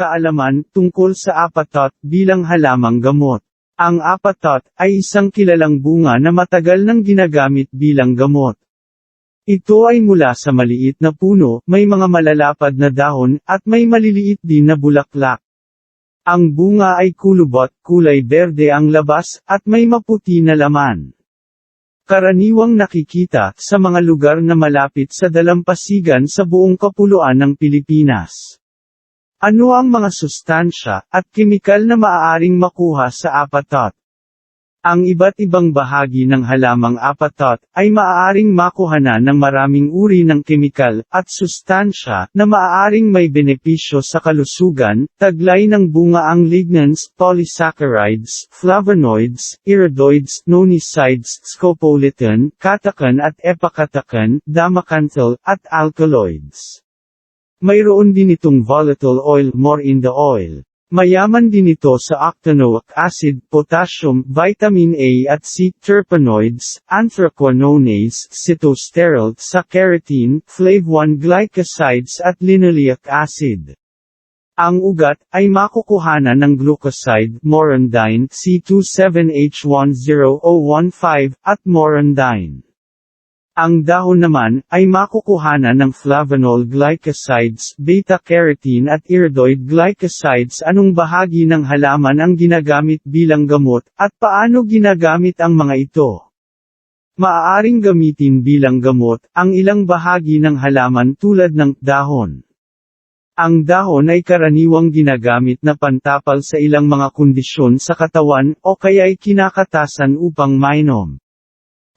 kaalaman tungkol sa apatot bilang halamang gamot. Ang apatot ay isang kilalang bunga na matagal nang ginagamit bilang gamot. Ito ay mula sa maliit na puno, may mga malalapad na dahon, at may maliliit din na bulaklak. Ang bunga ay kulubot, kulay berde ang labas, at may maputi na laman. Karaniwang nakikita sa mga lugar na malapit sa dalampasigan sa buong kapuluan ng Pilipinas. Ano ang mga sustansya at kemikal na maaaring makuha sa apatot? Ang iba't ibang bahagi ng halamang apatot ay maaaring makuhanan ng maraming uri ng kemikal at sustansya na maaaring may benepisyo sa kalusugan, taglay ng bunga ang lignans, polysaccharides, flavonoids, iridoids, nonicides, scopoletin, katakan at epakatakan, damakantol, at alkaloids. Mayroon din itong volatile oil, more in the oil. Mayaman din ito sa octanoic acid, potassium, vitamin A at C, terpenoids, anthraquinones, sitosterol, saccharotin, flav1 glycosides at linoleic acid. Ang ugat ay makukuhanan ng glucoside, morandine, C27H10O15, at morandine. Ang dahon naman, ay makukuhanan ng flavanol glycosides, beta-carotene at iridoid glycosides. Anong bahagi ng halaman ang ginagamit bilang gamot, at paano ginagamit ang mga ito? Maaaring gamitin bilang gamot, ang ilang bahagi ng halaman tulad ng dahon. Ang dahon ay karaniwang ginagamit na pantapal sa ilang mga kondisyon sa katawan, o kaya'y kinakatasan upang mainom.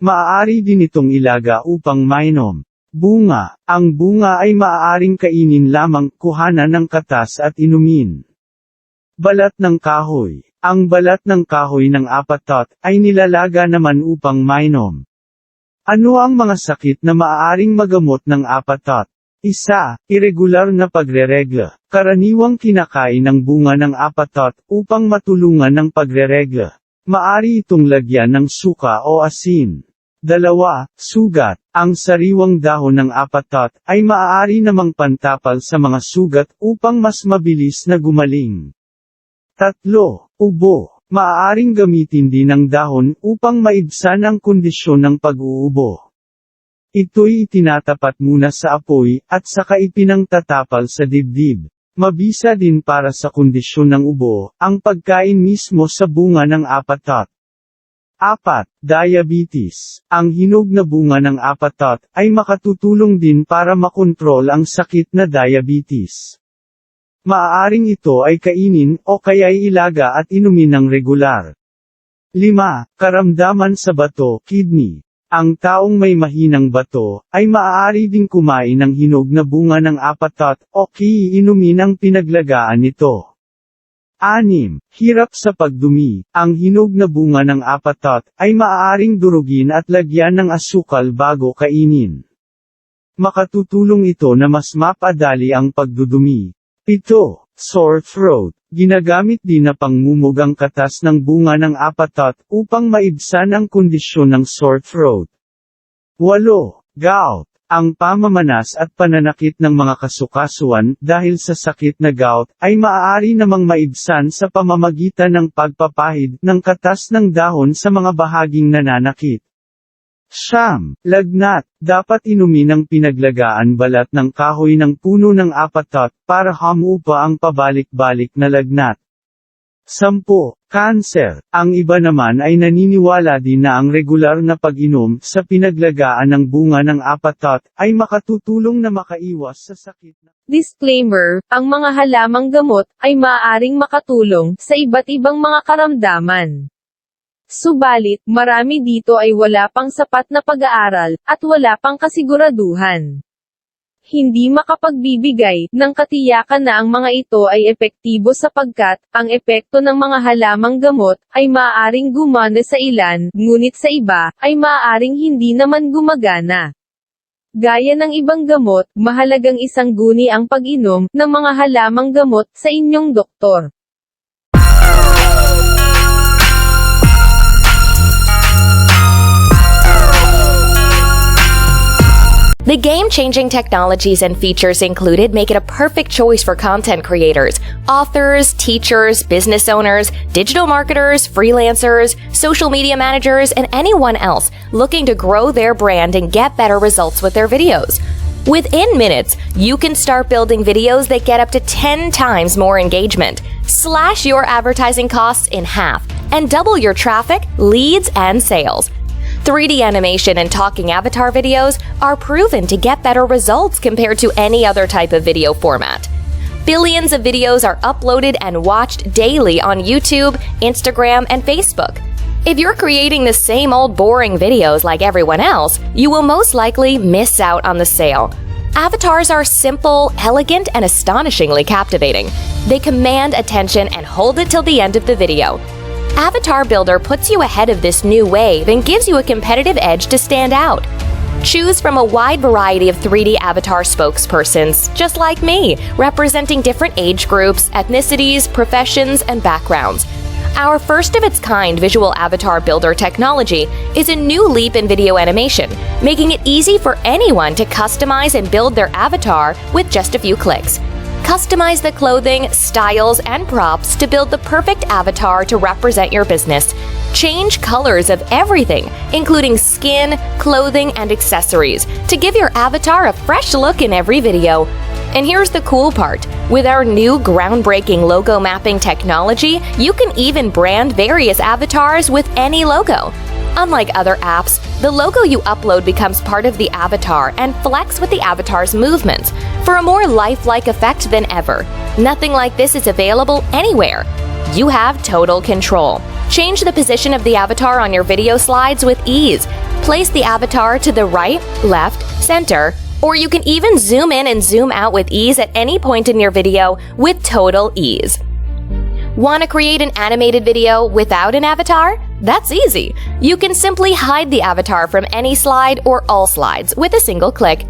Maaari din itong ilaga upang mainom. Bunga. Ang bunga ay maaaring kainin lamang, kuhanan ng katas at inumin. Balat ng kahoy. Ang balat ng kahoy ng apatot ay nilalaga naman upang mainom. Ano ang mga sakit na maaaring magamot ng apatot? 1. Irregular na pagreregla. Karaniwang kinakain ang bunga ng apatot upang matulungan ng pagreregla. Maari itong lagyan ng suka o asin. 2. Sugat. Ang sariwang dahon ng apatot ay maaari namang pantapal sa mga sugat upang mas mabilis na gumaling. 3. Ubo. Maaaring gamitin din ang dahon upang maibsan ang kondisyon ng pag-uubo. Ito'y itinatapat muna sa apoy at saka ipinangtatapal sa dibdib. Mabisa din para sa kondisyon ng ubo ang pagkain mismo sa bunga ng apatot. 4. Diabetes. Ang hinog na bunga ng apatot ay makatutulong din para makontrol ang sakit na diabetes. Maaaring ito ay kainin o kaya'y ilaga at inumin ng regular. 5. Karamdaman sa bato, kidney. Ang taong may mahinang bato ay maaari ding kumain ng hinog na bunga ng apatot o iinumin ang pinaglagaan nito. 6. Hirap sa pagdumi. Ang hinog na bunga ng apatot ay maaaring durugin at lagyan ng asukal bago kainin. Makatutulong ito na mas mapadali ang pagdudumi. 7. Sore throat. Ginagamit din na pangmumog ang katas ng bunga ng apatot upang maibsan ang kondisyon ng sore throat. 8. Gout. Ang pamamanas at pananakit ng mga kasukasuan dahil sa sakit na gout ay maaari namang maibsan sa pamamagitan ng pagpapahid ng katas ng dahon sa mga bahaging nananakit. 9. Lagnat. Dapat inumin ang pinaglagaan balat ng kahoy ng puno ng apatot para hamupa ang pabalik-balik na lagnat. 10. Cancer. Ang iba naman ay naniniwala din na ang regular na pag-inom sa pinaglagaan ng bunga ng apatot ay makatutulong na makaiwas sa sakit na. Disclaimer, ang mga halamang gamot ay maaaring makatulong sa iba't ibang mga karamdaman. Subalit, marami dito ay wala pang sapat na pag-aaral, at wala pang kasiguraduhan. Hindi makapagbibigay ng katiyakan na ang mga ito ay epektibo sapagkat, ang epekto ng mga halamang gamot, ay maaaring gumana sa ilan, ngunit sa iba, ay maaaring hindi naman gumagana. Gaya ng ibang gamot, mahalagang isangguni ang pag-inom ng mga halamang gamot sa inyong doktor. The game-changing technologies and features included make it a perfect choice for content creators, authors, teachers, business owners, digital marketers, freelancers, social media managers, and anyone else looking to grow their brand and get better results with their videos. Within minutes, you can start building videos that get up to 10 times more engagement, slash your advertising costs in half, and double your traffic, leads, and sales. 3D animation and talking avatar videos are proven to get better results compared to any other type of video format. Billions of videos are uploaded and watched daily on YouTube, Instagram, and Facebook. If you're creating the same old boring videos like everyone else, you will most likely miss out on the sale. Avatars are simple, elegant, and astonishingly captivating. They command attention and hold it till the end of the video. AvatarBuilder puts you ahead of this new wave and gives you a competitive edge to stand out. Choose from a wide variety of 3D avatar spokespersons, just like me, representing different age groups, ethnicities, professions, and backgrounds. Our first-of-its-kind visual avatar builder technology is a new leap in video animation, making it easy for anyone to customize and build their avatar with just a few clicks. Customize the clothing, styles, and props to build the perfect avatar to represent your business. Change colors of everything, including skin, clothing, and accessories, to give your avatar a fresh look in every video. And here's the cool part. With our new groundbreaking logo mapping technology, you can even brand various avatars with any logo. Unlike other apps, the logo you upload becomes part of the avatar and flex with the avatar's movements for a more lifelike effect than ever. Nothing like this is available anywhere. You have total control. Change the position of the avatar on your video slides with ease. Place the avatar to the right, left, center, or you can even zoom in and zoom out with ease at any point in your video with total ease. Want to create an animated video without an avatar? That's easy. You can simply hide the avatar from any slide or all slides with a single click.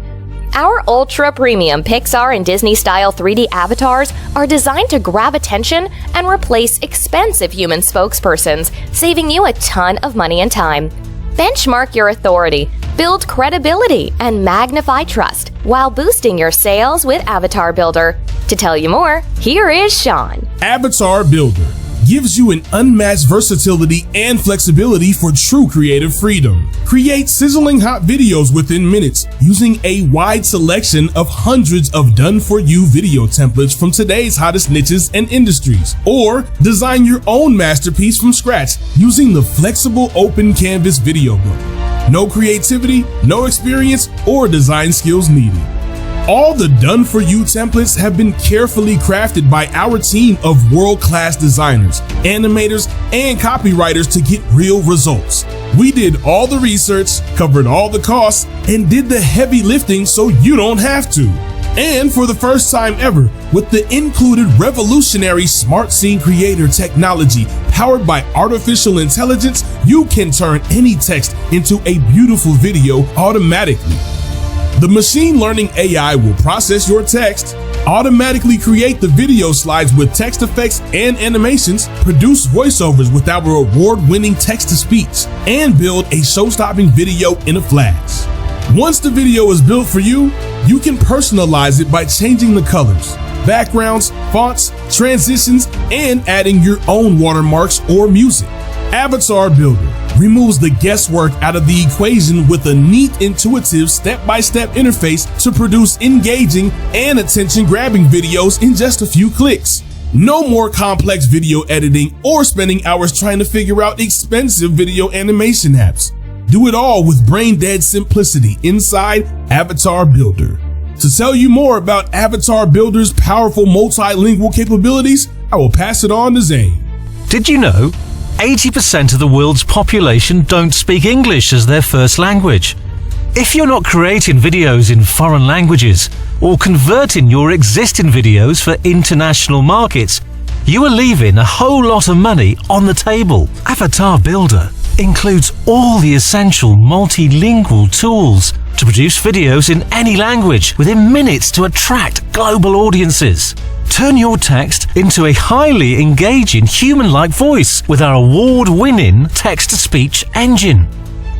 Our ultra-premium Pixar and Disney-style 3D avatars are designed to grab attention and replace expensive human spokespersons, saving you a ton of money and time. Benchmark your authority, build credibility, and magnify trust while boosting your sales with AvatarBuilder. To tell you more, here is Sean. AvatarBuilder gives you an unmatched versatility and flexibility for true creative freedom. Create sizzling hot videos within minutes using a wide selection of hundreds of done-for-you video templates from today's hottest niches and industries. Or design your own masterpiece from scratch using the flexible open canvas video book. No creativity, no experience, or design skills needed. All the done-for-you templates have been carefully crafted by our team of world-class designers, animators, and copywriters to get real results. We did all the research, covered all the costs, and did the heavy lifting so you don't have to. And for the first time ever, with the included revolutionary Smart Scene Creator technology powered by artificial intelligence, you can turn any text into a beautiful video automatically. The machine learning AI will process your text, automatically create the video slides with text effects and animations, produce voiceovers with our award-winning text-to-speech, and build a show-stopping video in a flash. Once the video is built for you, you can personalize it by changing the colors, backgrounds, fonts, transitions, and adding your own watermarks or music. AvatarBuilder removes the guesswork out of the equation with a neat, intuitive, step-by-step interface to produce engaging and attention-grabbing videos in just a few clicks. No more complex video editing or spending hours trying to figure out expensive video animation apps. Do it all with brain-dead simplicity inside AvatarBuilder. To tell you more about AvatarBuilder's powerful multilingual capabilities, I will pass it on to Zane. Did you know 80% of the world's population don't speak English as their first language? If you're not creating videos in foreign languages or converting your existing videos for international markets, you are leaving a whole lot of money on the table. AvatarBuilder includes all the essential multilingual tools to produce videos in any language within minutes to attract global audiences. Turn your text into a highly engaging human-like voice with our award-winning text-to-speech engine.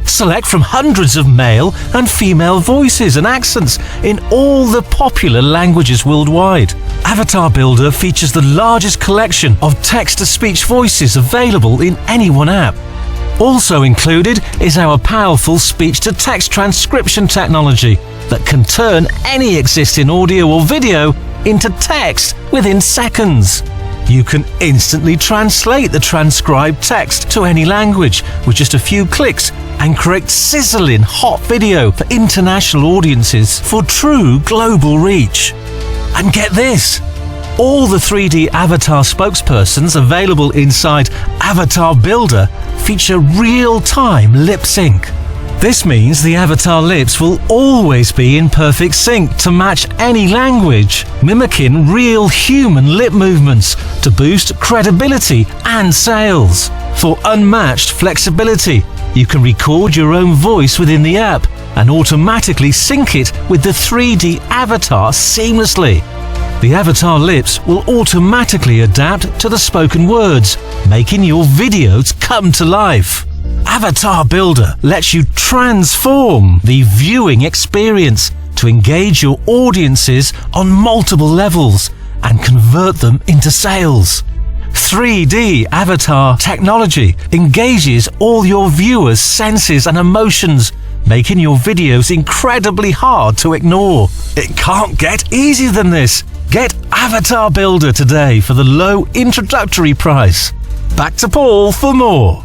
Select from hundreds of male and female voices and accents in all the popular languages worldwide. Avatar Builder features the largest collection of text-to-speech voices available in any one app. Also included is our powerful speech-to-text transcription technology that can turn any existing audio or video into text within seconds. You can instantly translate the transcribed text to any language with just a few clicks and create sizzling hot video for international audiences for true global reach. And get this! All the 3D avatar spokespersons available inside Avatar Builder feature real-time lip sync. This means the avatar lips will always be in perfect sync to match any language, mimicking real human lip movements to boost credibility and sales. For unmatched flexibility, you can record your own voice within the app and automatically sync it with the 3D avatar seamlessly. The avatar lips will automatically adapt to the spoken words, making your videos come to life. Avatar Builder lets you transform the viewing experience to engage your audiences on multiple levels and convert them into sales. 3D avatar technology engages all your viewers' senses and emotions, making your videos incredibly hard to ignore. It can't get easier than this. Get Avatar Builder today for the low introductory price. Back to Paul for more.